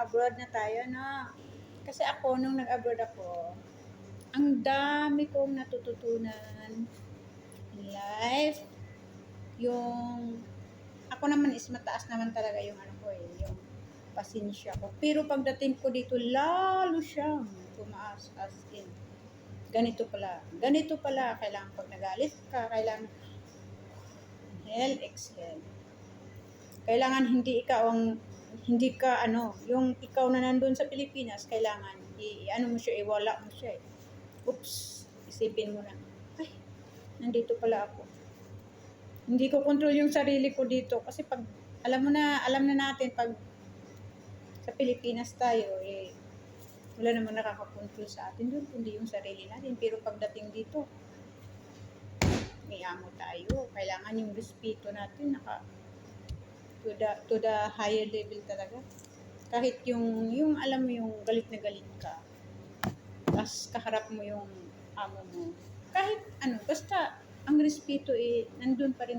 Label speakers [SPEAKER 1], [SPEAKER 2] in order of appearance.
[SPEAKER 1] abroad na tayo na. Kasi ako, nung nag-abroad ako, ang dami kong natututunan in life. Yung, ako naman is mataas naman talaga yung ano ko yung pasensya ko. Pero pagdating ko dito, lalo siyang tumaas as in. Ganito pala, kailangan pag nagalit ka, kailangan exhale. Kailangan hindi ka yung ikaw na nandun sa Pilipinas, kailangan mo siya, iwala mo siya. Oops, isipin mo na, ay, nandito pala ako. Hindi ko control yung sarili ko dito kasi pag alam na natin pag sa Pilipinas tayo, wala namang nakakakontrol sa atin doon kundi yung sarili natin. Pero pagdating dito, may amo tayo. Kailangan yung respeto natin to the higher level talaga. Kahit yung alam mo yung galit na galit ka, tapos kaharap mo yung amo mo. Kahit basta ang respeto nandun pa rin